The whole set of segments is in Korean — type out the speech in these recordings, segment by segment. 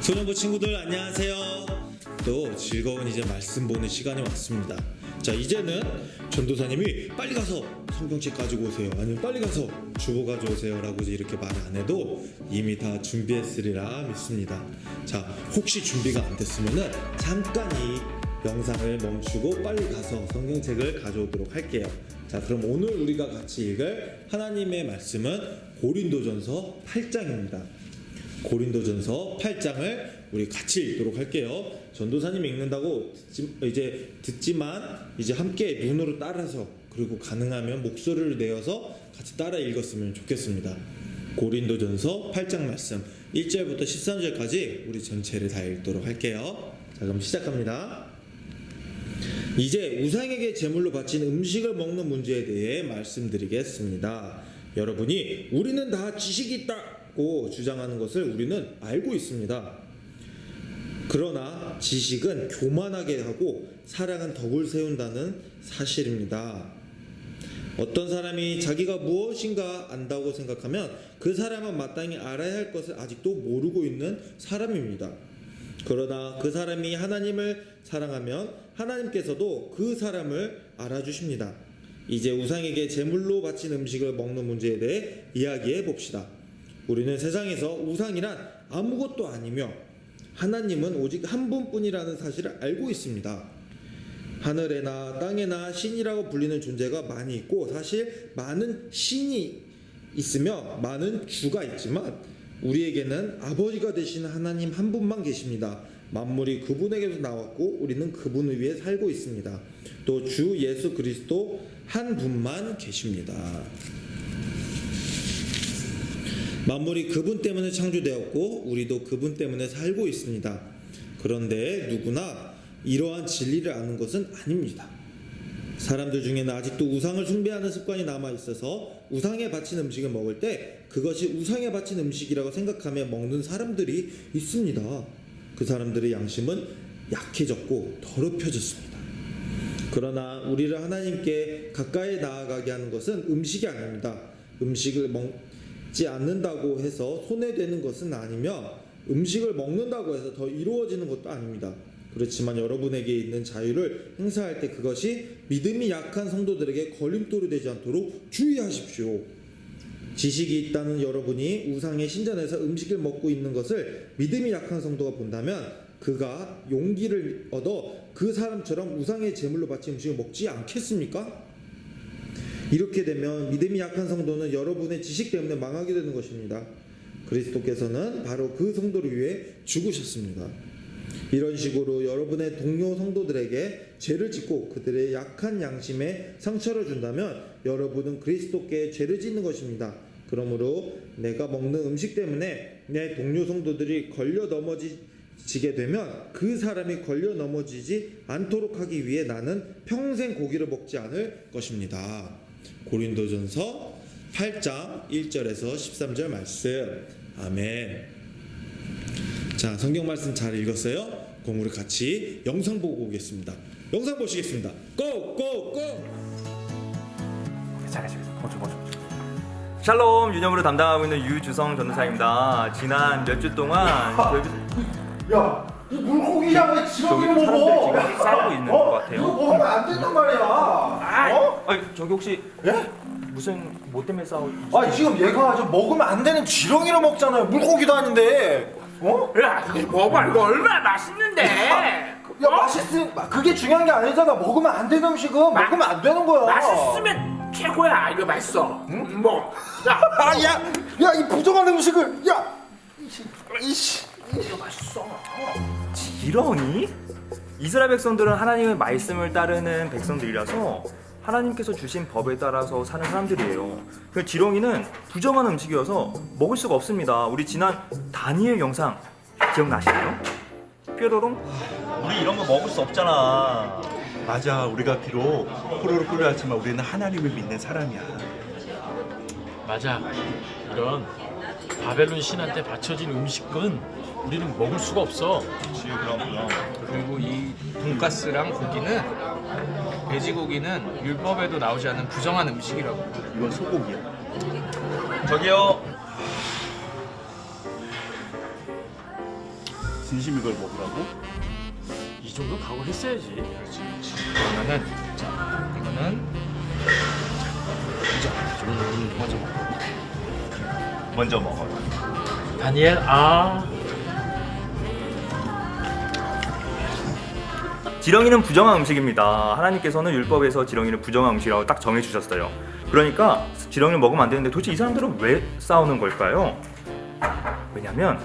소년부 친구들 안녕하세요. 또 즐거운 이제 말씀 보는 시간이 왔습니다. 자, 이제는 전도사님이 빨리 가서 성경책 가지고 오세요, 아니면 빨리 가서 주보 가져오세요 라고 이렇게 말 안 해도 이미 다 준비했으리라 믿습니다. 자, 혹시 준비가 안 됐으면은 잠깐 이 영상을 멈추고 빨리 가서 성경책을 가져오도록 할게요. 자, 그럼 오늘 우리가 같이 읽을 하나님의 말씀은 고린도전서 8장입니다. 고린도전서 8장을 우리 같이 읽도록 할게요. 전도사님 읽는다고 듣지만 이제 함께 눈으로 따라서, 그리고 가능하면 목소리를 내어서 같이 따라 읽었으면 좋겠습니다. 고린도전서 8장 말씀 1절부터 13절까지 우리 전체를 다 읽도록 할게요. 자, 그럼 시작합니다. 이제 우상에게 제물로 바친 음식을 먹는 문제에 대해 말씀드리겠습니다. 여러분이 우리는 다 지식이 있다고 주장하는 것을 우리는 알고 있습니다. 그러나 지식은 교만하게 하고 사랑은 덕을 세운다는 사실입니다. 어떤 사람이 자기가 무엇인가 안다고 생각하면 그 사람은 마땅히 알아야 할 것을 아직도 모르고 있는 사람입니다. 그러나 그 사람이 하나님을 사랑하면 하나님께서도 그 사람을 알아주십니다. 이제 우상에게 제물로 바친 음식을 먹는 문제에 대해 이야기해 봅시다. 우리는 세상에서 우상이란 아무것도 아니며 하나님은 오직 한 분뿐이라는 사실을 알고 있습니다. 하늘에나 땅에나 신이라고 불리는 존재가 많이 있고, 사실 많은 신이 있으며 많은 주가 있지만 우리에게는 아버지가 되시는 하나님 한 분만 계십니다. 만물이 그분에게서 나왔고 우리는 그분 위에 살고 있습니다. 또 주 예수 그리스도 한 분만 계십니다. 만물이 그분 때문에 창조되었고 우리도 그분 때문에 살고 있습니다. 그런데 누구나 이러한 진리를 아는 것은 아닙니다. 사람들 중에는 아직도 우상을 숭배하는 습관이 남아있어서 우상에 바친 음식을 먹을 때 그것이 우상에 바친 음식이라고 생각하며 먹는 사람들이 있습니다. 그 사람들의 양심은 약해졌고 더럽혀졌습니다. 그러나 우리를 하나님께 가까이 나아가게 하는 것은 음식이 아닙니다. 음식을 먹지 않는다고 해서 손해되는 것은 아니며 음식을 먹는다고 해서 더 이루어지는 것도 아닙니다. 그렇지만 여러분에게 있는 자유를 행사할 때 그것이 믿음이 약한 성도들에게 걸림돌이 되지 않도록 주의하십시오. 지식이 있다는 여러분이 우상의 신전에서 음식을 먹고 있는 것을 믿음이 약한 성도가 본다면 그가 용기를 얻어 그 사람처럼 우상의 제물로 바친 음식을 먹지 않겠습니까? 이렇게 되면 믿음이 약한 성도는 여러분의 지식 때문에 망하게 되는 것입니다. 그리스도께서는 바로 그 성도를 위해 죽으셨습니다. 이런 식으로 여러분의 동료 성도들에게 죄를 짓고 그들의 약한 양심에 상처를 준다면 여러분은 그리스도께 죄를 짓는 것입니다. 그러므로 내가 먹는 음식 때문에 내 동료 성도들이 걸려 넘어지게 되면 그 사람이 걸려 넘어지지 않도록 하기 위해 나는 평생 고기를 먹지 않을 것입니다. 고린도전서 8장 1절에서 13절 말씀. 아멘. 자, 성경 말씀 잘 읽었어요? 그럼 우리 같이 영상 보고 오겠습니다. 영상 보시겠습니다. 고! 고! 고! 잘하시겠어요. 멈춰. 샬롬, 유념으로 담당하고 있는 유주성 전도사입니다. 지난 몇 주 동안 야, 이 물고기야 왜 지렁이를 저기 사람들 먹어? 지금 싸우고 있는 것 같아요. 이거 먹으면 안 된단 말이야. 아니, 저기 혹시 예? 무슨 뭐 때문에 지금 얘가 좀 먹으면 안 되는 지렁이를 먹잖아요. 물고기도 아닌데. 야, 이거 먹어. 이거 얼마나 맛있는데. 그게 중요한 게 아니잖아. 먹으면 안 되는 음식은 먹으면 안 되는 거야. 맛있으면 최고야. 이거 맛있어. 뭐. 야, 이 부정한 음식을, 이거 맛있어. 지렁이? 이스라엘 백성들은 하나님의 말씀을 따르는 백성들이라서 하나님께서 주신 법에 따라서 사는 사람들이에요. 그 지렁이는 부정한 음식이어서 먹을 수가 없습니다. 우리 지난 다니엘 영상 기억나시나요? 뾰로롱? 우리 이런 거 먹을 수 없잖아. 맞아, 우리가 비록 포로로 끌려왔지만 우리는 하나님을 믿는 사람이야. 맞아. 이런 바벨론 신한테 바쳐진 음식은 우리는 먹을 수가 없어. 그렇지, 그럼. 그리고 이 돈가스랑 고기는, 돼지고기는 율법에도 나오지 않은 부정한 음식이라고. 이건 소고기야. 저기요. 진심 이걸 먹으라고? 이 정도 각오를 했어야지. 그러면은 자 이거는 먼저 먹어. 먼저 먹어. 다니엘, 지렁이는 부정한 음식입니다. 하나님께서는 율법에서 지렁이를 부정한 음식이라고 딱 정해주셨어요. 그러니까 지렁이를 먹으면 안 되는데 도대체 이 사람들은 왜 싸우는 걸까요? 왜냐면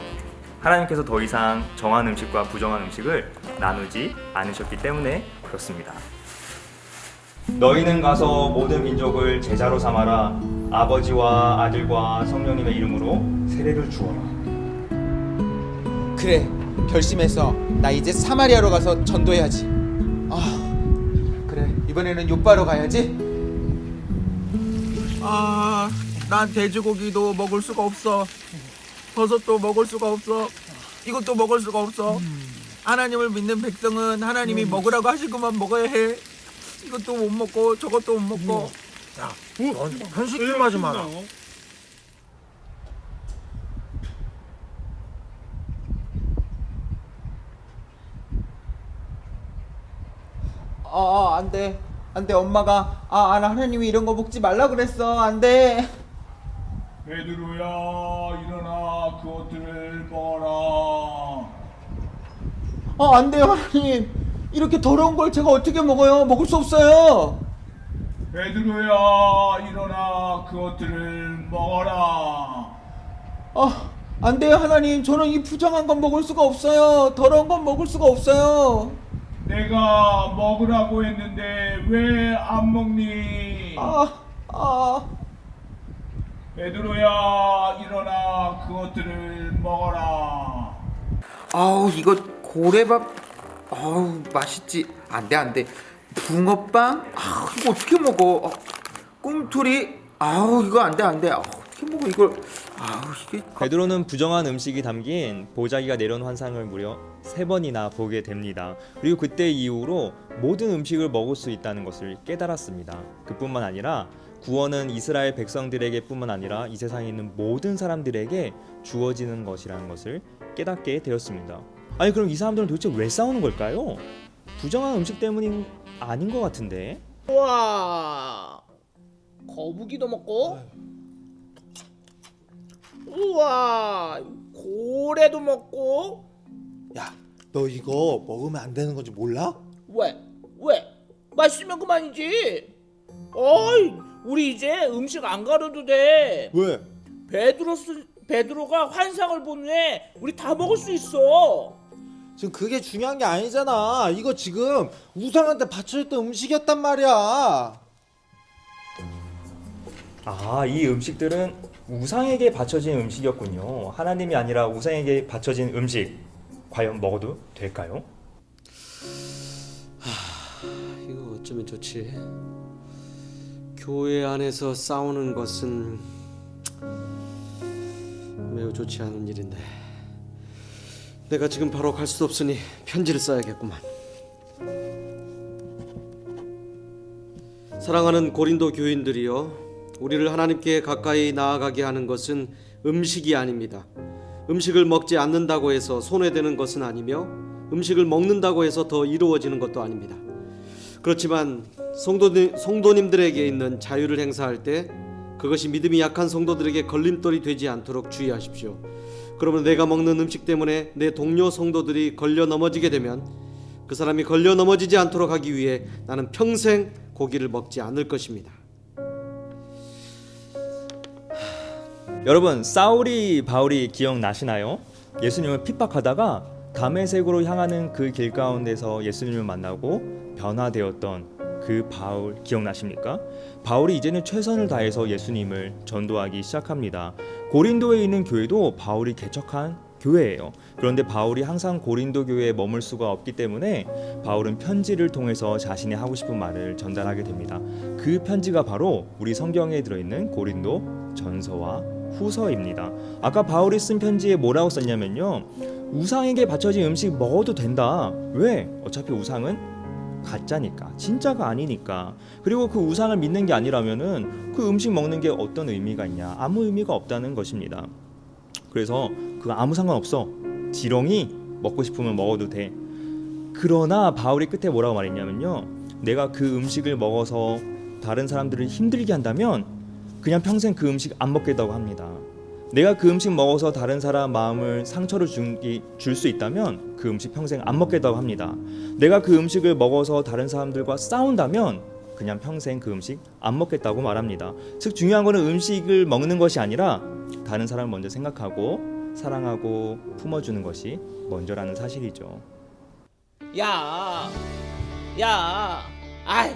하나님께서 더 이상 정한 음식과 부정한 음식을 나누지 않으셨기 때문에 그렇습니다. 너희는 가서 모든 민족을 제자로 삼아라. 아버지와 아들과 성령님의 이름으로 세례를 주어라. 그래, 결심했어. 나 이제 사마리아로 가서 전도해야지. 그래, 이번에는 요바로 가야지. 난 돼지고기도 먹을 수가 없어. 버섯도 먹을 수가 없어. 이것도 먹을 수가 없어. 하나님을 믿는 백성은 하나님이 먹으라고 하신 것만 먹어야 해. 이것도 못 먹고 저것도 못 먹고. 넌 편식 좀 하지 마라. 안 돼. 안 돼. 엄마가 하나님이 이런 거 먹지 말라 그랬어. 안 돼. 베드로야 일어나 그것들을 먹어라. 안 돼요, 하나님. 이렇게 더러운 걸 제가 어떻게 먹어요? 먹을 수 없어요. 베드로야 일어나 그것들을 먹어라. 안 돼요, 하나님. 저는 이 부정한 건 먹을 수가 없어요. 더러운 건 먹을 수가 없어요. 내가 먹으라고 했는데 왜 안 먹니? 베드로야 일어나 그것들을 먹어라. 이거 고래밥. 맛있지. 안 돼. 붕어빵. 이거 어떻게 먹어? 꿈틀이. 이거 안 돼. 어떻게 먹어 이걸? 이게. 베드로는 부정한 음식이 담긴 보자기가 내려온 환상을 무려 3번이나 보게 됩니다. 그리고 그때 이후로 모든 음식을 먹을 수 있다는 것을 깨달았습니다. 그뿐만 아니라 구원은 이스라엘 백성들에게 뿐만 아니라 이 세상에 있는 모든 사람들에게 주어지는 것이라는 것을 깨닫게 되었습니다. 아니 그럼 이 사람들은 도대체 왜 싸우는 걸까요? 부정한 음식 때문이 아닌 것 같은데. 우와, 거북이도 먹고, 우와, 고래도 먹고. 야, 너 이거 먹으면 안 되는 건지 몰라? 왜? 맛있으면 그만이지. 어이, 우리 이제 음식 안 가려도 돼. 왜? 베드로가 환상을 본 후에 우리 다 먹을 수 있어. 지금 그게 중요한 게 아니잖아. 이거 지금 우상한테 바쳐졌던 음식이었단 말이야. 이 음식들은 우상에게 바쳐진 음식이었군요. 하나님이 아니라 우상에게 바쳐진 음식. 과연 먹어도 될까요? 이거 어쩌면 좋지. 교회 안에서 싸우는 것은 매우 좋지 않은 일인데 내가 지금 바로 갈 수도 없으니 편지를 써야겠구만. 사랑하는 고린도 교인들이여, 우리를 하나님께 가까이 나아가게 하는 것은 음식이 아닙니다. 음식을 먹지 않는다고 해서 손해되는 것은 아니며 음식을 먹는다고 해서 더 이루어지는 것도 아닙니다. 그렇지만 성도님들에게 있는 자유를 행사할 때 그것이 믿음이 약한 성도들에게 걸림돌이 되지 않도록 주의하십시오. 그러면 내가 먹는 음식 때문에 내 동료 성도들이 걸려 넘어지게 되면 그 사람이 걸려 넘어지지 않도록 하기 위해 나는 평생 고기를 먹지 않을 것입니다. 여러분, 사울이 바울이 기억나시나요? 예수님을 핍박하다가 다메섹으로 향하는 그 길 가운데서 예수님을 만나고 변화되었던 그 바울 기억나십니까? 바울이 이제는 최선을 다해서 예수님을 전도하기 시작합니다. 고린도에 있는 교회도 바울이 개척한 교회예요. 그런데 바울이 항상 고린도 교회에 머물 수가 없기 때문에 바울은 편지를 통해서 자신이 하고 싶은 말을 전달하게 됩니다. 그 편지가 바로 우리 성경에 들어있는 고린도 전서와 후서입니다. 아까 바울이 쓴 편지에 뭐라고 썼냐면요, 우상에게 바쳐진 음식 먹어도 된다. 왜? 어차피 우상은 가짜니까, 진짜가 아니니까. 그리고 그 우상을 믿는 게 아니라면은 그 음식 먹는 게 어떤 의미가 있냐? 아무 의미가 없다는 것입니다. 그래서 그거 아무 상관없어. 지렁이 먹고 싶으면 먹어도 돼. 그러나 바울이 끝에 뭐라고 말했냐면요, 내가 그 음식을 먹어서 다른 사람들을 힘들게 한다면 그냥 평생 그 음식 안 먹겠다고 합니다. 내가 그 음식 먹어서 다른 사람 마음을 상처를 줄 수 있다면 그 음식 평생 안 먹겠다고 합니다. 내가 그 음식을 먹어서 다른 사람들과 싸운다면 그냥 평생 그 음식 안 먹겠다고 말합니다. 즉 중요한 거는 음식을 먹는 것이 아니라 다른 사람을 먼저 생각하고 사랑하고 품어주는 것이 먼저라는 사실이죠. 야, 아이,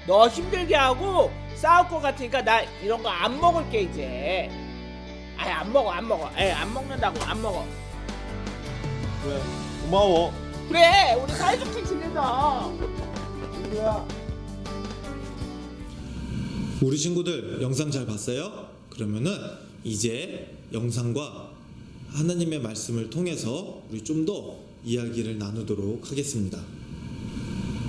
너 힘들게 하고 싸울 것 같으니까 나 이런 거 안 먹을게 이제. 아이, 안 먹어. 안 먹는다고, 안 먹어. 그래, 고마워. 그래, 우리 사이좋게 지내자. 우리 친구들 영상 잘 봤어요? 그러면은 이제 영상과 하나님의 말씀을 통해서 우리 좀 더 이야기를 나누도록 하겠습니다.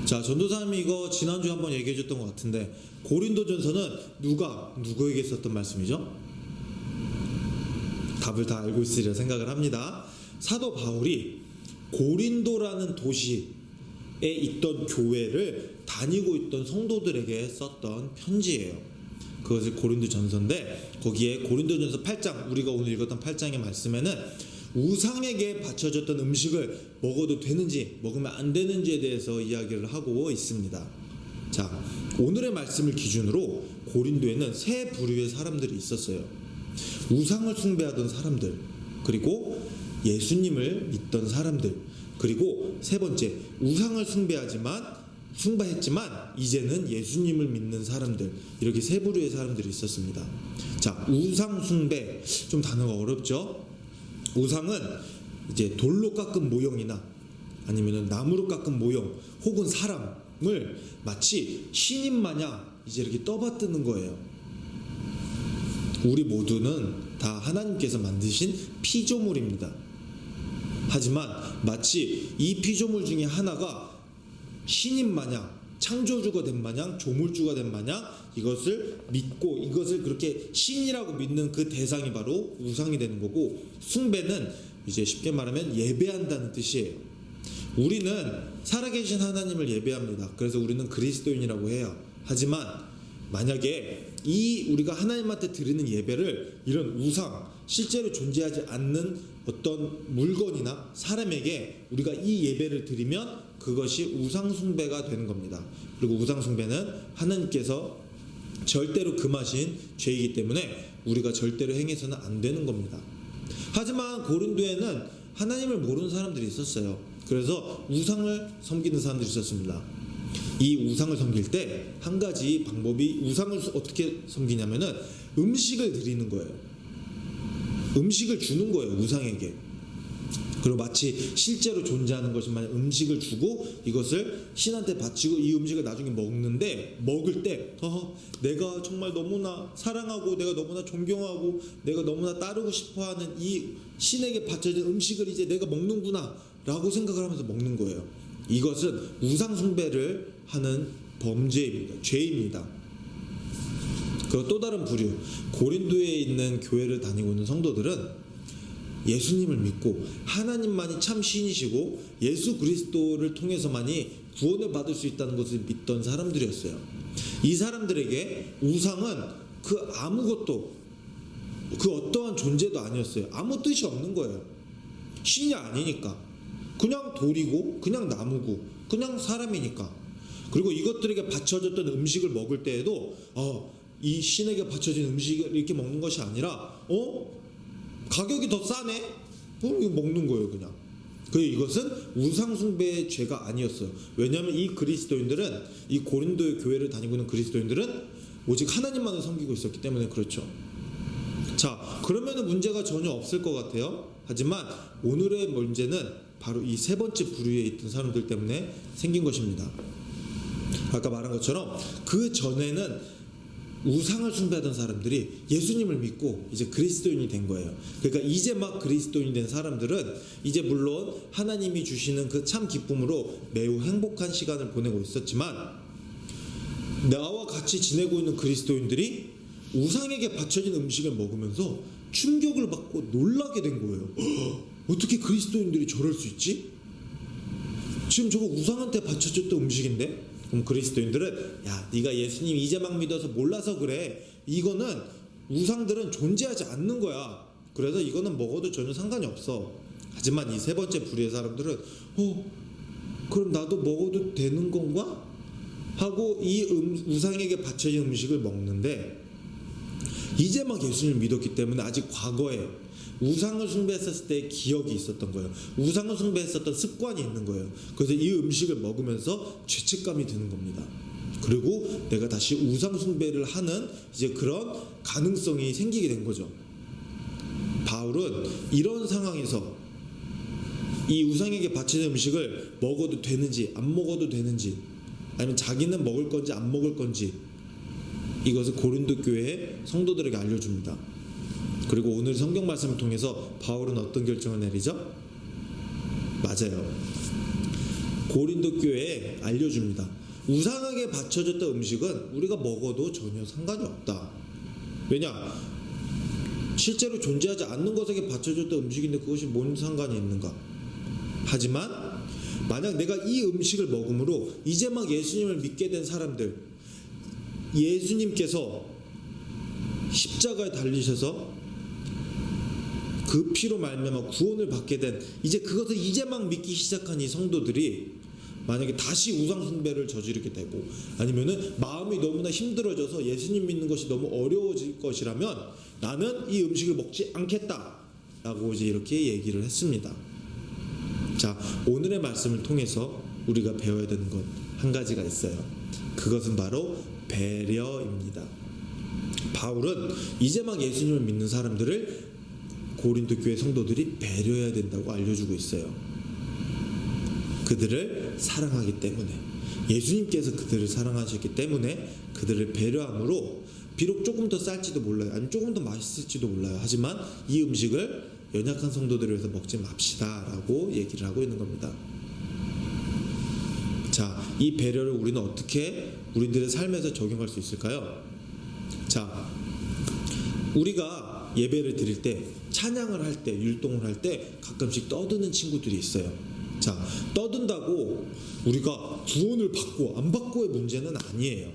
자, 전도사님이 이거 지난주에 한번 얘기해 줬던 것 같은데, 고린도전서는 누구에게 썼던 말씀이죠? 답을 다 알고 있으리라 생각을 합니다. 사도 바울이 고린도라는 도시에 있던 교회를 다니고 있던 성도들에게 썼던 편지예요. 그것이 고린도전서인데, 거기에 고린도전서 8장, 우리가 오늘 읽었던 8장의 말씀에는 우상에게 바쳐졌던 음식을 먹어도 되는지 먹으면 안 되는지에 대해서 이야기를 하고 있습니다. 자, 오늘의 말씀을 기준으로 고린도에는 세 부류의 사람들이 있었어요. 우상을 숭배하던 사람들, 그리고 예수님을 믿던 사람들, 그리고 세 번째, 우상을 숭배했지만 이제는 예수님을 믿는 사람들, 이렇게 세 부류의 사람들이 있었습니다. 자, 우상 숭배, 좀 단어가 어렵죠? 우상은 이제 돌로 깎은 모형이나 아니면 나무로 깎은 모형 혹은 사람을 마치 신인 마냥 이제 이렇게 떠받드는 거예요. 우리 모두는 다 하나님께서 만드신 피조물입니다. 하지만 마치 이 피조물 중에 하나가 신인 마냥, 창조주가 된 마냥, 조물주가 된 마냥 이것을 믿고 이것을 그렇게 신이라고 믿는 그 대상이 바로 우상이 되는 거고, 숭배는 이제 쉽게 말하면 예배한다는 뜻이에요. 우리는 살아계신 하나님을 예배합니다. 그래서 우리는 그리스도인이라고 해요. 하지만 만약에 이 우리가 하나님한테 드리는 예배를 이런 우상, 실제로 존재하지 않는 어떤 물건이나 사람에게 우리가 이 예배를 드리면 그것이 우상숭배가 되는 겁니다. 그리고 우상숭배는 하나님께서 절대로 금하신 죄이기 때문에 우리가 절대로 행해서는 안 되는 겁니다. 하지만 고린도에는 하나님을 모르는 사람들이 있었어요. 그래서 우상을 섬기는 사람들이 있었습니다. 이 우상을 섬길 때 한 가지 방법이, 우상을 어떻게 섬기냐면은 음식을 드리는 거예요. 음식을 주는 거예요, 우상에게. 그리고 마치 실제로 존재하는 것이만 음식을 주고 이것을 신한테 바치고 이 음식을 나중에 먹는데, 먹을 때 내가 정말 너무나 사랑하고 내가 너무나 존경하고 내가 너무나 따르고 싶어하는 이 신에게 바쳐진 음식을 이제 내가 먹는구나 라고 생각을 하면서 먹는 거예요. 이것은 우상 숭배를 하는 범죄입니다. 죄입니다. 그리고 또 다른 부류, 고린도에 있는 교회를 다니고 있는 성도들은 예수님을 믿고 하나님만이 참 신이시고 예수 그리스도를 통해서만이 구원을 받을 수 있다는 것을 믿던 사람들이었어요. 이 사람들에게 우상은 그 아무것도, 그 어떠한 존재도 아니었어요. 아무 뜻이 없는 거예요. 신이 아니니까. 그냥 돌이고 그냥 나무고 그냥 사람이니까. 그리고 이것들에게 바쳐졌던 음식을 먹을 때에도 이 신에게 바쳐진 음식을 이렇게 먹는 것이 아니라 가격이 더 싸네? 이거 먹는 거예요, 그냥. 이것은 우상숭배의 죄가 아니었어요. 왜냐하면 이 그리스도인들은, 이 고린도의 교회를 다니고 있는 그리스도인들은 오직 하나님만을 섬기고 있었기 때문에 그렇죠. 자, 그러면은 문제가 전혀 없을 것 같아요. 하지만 오늘의 문제는 바로 이 세 번째 부류에 있던 사람들 때문에 생긴 것입니다. 아까 말한 것처럼 그 전에는 우상을 숭배하던 사람들이 예수님을 믿고 이제 그리스도인이 된 거예요. 그러니까 이제 막 그리스도인이 된 사람들은 이제 물론 하나님이 주시는 그 참 기쁨으로 매우 행복한 시간을 보내고 있었지만, 나와 같이 지내고 있는 그리스도인들이 우상에게 바쳐진 음식을 먹으면서 충격을 받고 놀라게 된 거예요. 어떻게 그리스도인들이 저럴 수 있지? 지금 저거 우상한테 바쳐줬던 음식인데? 그럼 그리스도인들은 야, 네가 예수님 이제 막 믿어서 몰라서 그래. 이거는 우상들은 존재하지 않는 거야. 그래서 이거는 먹어도 전혀 상관이 없어. 하지만 이 세 번째 부류의 사람들은 그럼 나도 먹어도 되는 건가? 하고 이 우상에게 바쳐진 음식을 먹는데 이제 막 예수님을 믿었기 때문에 아직 과거에 우상을 숭배했었을 때의 기억이 있었던 거예요. 우상을 숭배했었던 습관이 있는 거예요. 그래서 이 음식을 먹으면서 죄책감이 드는 겁니다. 그리고 내가 다시 우상 숭배를 하는 이제 그런 가능성이 생기게 된 거죠. 바울은 이런 상황에서 이 우상에게 바쳐진 음식을 먹어도 되는지 안 먹어도 되는지, 아니면 자기는 먹을 건지 안 먹을 건지, 이것을 고린도 교회의 성도들에게 알려줍니다. 그리고 오늘 성경 말씀을 통해서 바울은 어떤 결정을 내리죠? 맞아요. 고린도 교회에 알려줍니다. 우상에게 바쳐졌던 음식은 우리가 먹어도 전혀 상관이 없다. 왜냐? 실제로 존재하지 않는 것에게 바쳐졌던 음식인데 그것이 뭔 상관이 있는가? 하지만 만약 내가 이 음식을 먹음으로 이제 막 예수님을 믿게 된 사람들, 예수님께서 십자가에 달리셔서 그 피로 말미암아 구원을 받게 된, 이제 그것을 이제 막 믿기 시작한 이 성도들이 만약에 다시 우상 숭배를 저지르게 되고, 아니면은 마음이 너무나 힘들어져서 예수님 믿는 것이 너무 어려워질 것이라면 나는 이 음식을 먹지 않겠다라고 이제 이렇게 얘기를 했습니다. 자, 오늘의 말씀을 통해서 우리가 배워야 되는 것 한 가지가 있어요. 그것은 바로 배려입니다. 바울은 이제 막 예수님을 믿는 사람들을 고린도 교회 성도들이 배려해야 된다고 알려주고 있어요. 그들을 사랑하기 때문에, 예수님께서 그들을 사랑하셨기 때문에 그들을 배려함으로 비록 조금 더 쌀지도 몰라요. 아니면 조금 더 맛있을지도 몰라요. 하지만 이 음식을 연약한 성도들을 위해서 먹지 맙시다 라고 얘기를 하고 있는 겁니다. 자, 이 배려를 우리는 어떻게 우리들의 삶에서 적용할 수 있을까요? 자, 우리가 예배를 드릴 때, 찬양을 할 때, 율동을 할 때 가끔씩 떠드는 친구들이 있어요. 자, 떠든다고 우리가 구원을 받고 안 받고의 문제는 아니에요.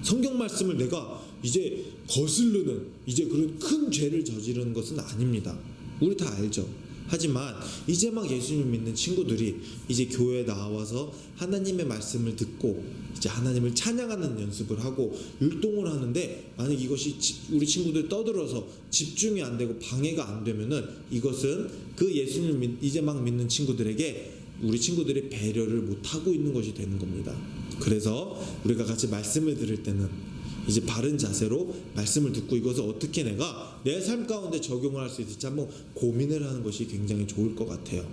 성경 말씀을 내가 이제 거스르는, 이제 그런 큰 죄를 저지르는 것은 아닙니다. 우리 다 알죠. 하지만 이제 막 예수님 믿는 친구들이 이제 교회에 나와서 하나님의 말씀을 듣고 이제 하나님을 찬양하는 연습을 하고 율동을 하는데, 만약 이것이 우리 친구들 떠들어서 집중이 안 되고 방해가 안 되면은 이것은 그 예수님 이제 막 믿는 친구들에게 우리 친구들이 배려를 못 하고 있는 것이 되는 겁니다. 그래서 우리가 같이 말씀을 들을 때는 이제 바른 자세로 말씀을 듣고 이것을 어떻게 내가 내 삶 가운데 적용을 할 수 있을지 한번 고민을 하는 것이 굉장히 좋을 것 같아요.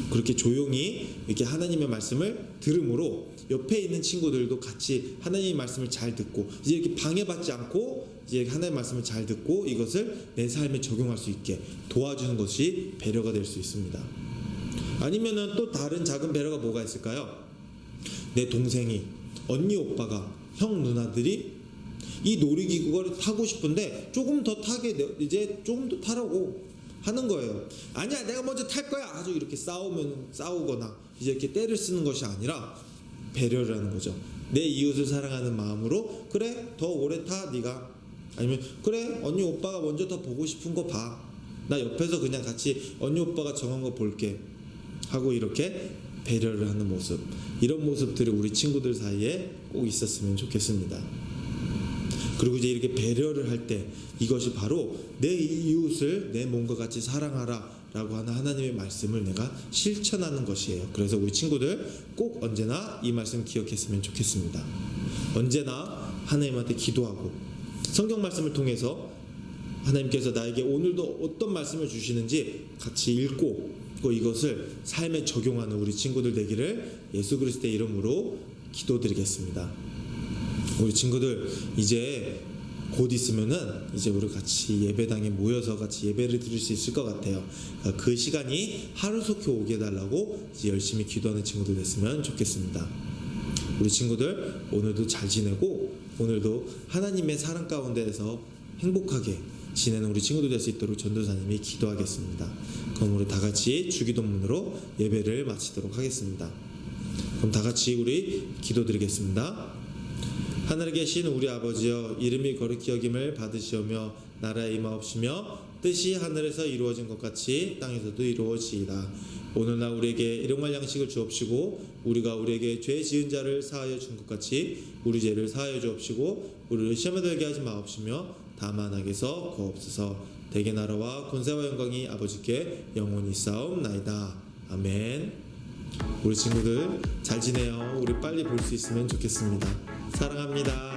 그렇게 조용히 이렇게 하나님의 말씀을 들음으로 옆에 있는 친구들도 같이 하나님의 말씀을 잘 듣고, 이제 이렇게 방해받지 않고 이제 하나님의 말씀을 잘 듣고 이것을 내 삶에 적용할 수 있게 도와주는 것이 배려가 될 수 있습니다. 아니면은 또 다른 작은 배려가 뭐가 있을까요? 내 동생이, 언니 오빠가, 형 누나들이 이 놀이기구를 타고 싶은데 조금 더 타게, 이제 조금 더 타라고 하는 거예요. 아니야, 내가 먼저 탈 거야. 아주 이렇게 싸우거나 이제 이렇게 때를 쓰는 것이 아니라 배려를 하는 거죠. 내 이웃을 사랑하는 마음으로, 그래, 더 오래 타 네가. 아니면 그래, 언니 오빠가 먼저 더 보고 싶은 거 봐. 나 옆에서 그냥 같이 언니 오빠가 정한 거 볼게 하고 이렇게 배려를 하는 모습, 이런 모습들이 우리 친구들 사이에 꼭 있었으면 좋겠습니다. 그리고 이제 이렇게 배려를 할 때 이것이 바로 내 이웃을 내 몸과 같이 사랑하라 라고 하는 하나님의 말씀을 내가 실천하는 것이에요. 그래서 우리 친구들 꼭 언제나 이 말씀 기억했으면 좋겠습니다. 언제나 하나님한테 기도하고 성경 말씀을 통해서 하나님께서 나에게 오늘도 어떤 말씀을 주시는지 같이 읽고 또 이것을 삶에 적용하는 우리 친구들 되기를 예수 그리스도의 이름으로 기도드리겠습니다. 우리 친구들 이제 곧 있으면은 이제 우리 같이 예배당에 모여서 같이 예배를 드릴 수 있을 것 같아요. 그 시간이 하루속히 오게 해달라고 이제 열심히 기도하는 친구들 됐으면 좋겠습니다. 우리 친구들 오늘도 잘 지내고 오늘도 하나님의 사랑 가운데에서 행복하게 지내는 우리 친구들 될 수 있도록 전도사님이 기도하겠습니다. 그럼 우리 다 같이 주기도문으로 예배를 마치도록 하겠습니다. 그럼 다 같이 우리 기도드리겠습니다. 하늘에 계신 우리 아버지여, 이름이 거룩히 여김을 받으시오며 나라에 임하옵시며 뜻이 하늘에서 이루어진 것 같이 땅에서도 이루어지이다. 오늘날 우리에게 일용할 양식을 주옵시고 우리가 우리에게 죄 지은 자를 사하여 준 것 같이 우리 죄를 사하여 주옵시고 우리를 시험에 들게 하지 마옵시며 다만 악에서 구하옵소서. 대개 나라와 권세와 영광이 아버지께 영원히 있사옵나이다. 아멘. 우리 친구들 잘 지내요. 우리 빨리 볼 수 있으면 좋겠습니다. 사랑합니다.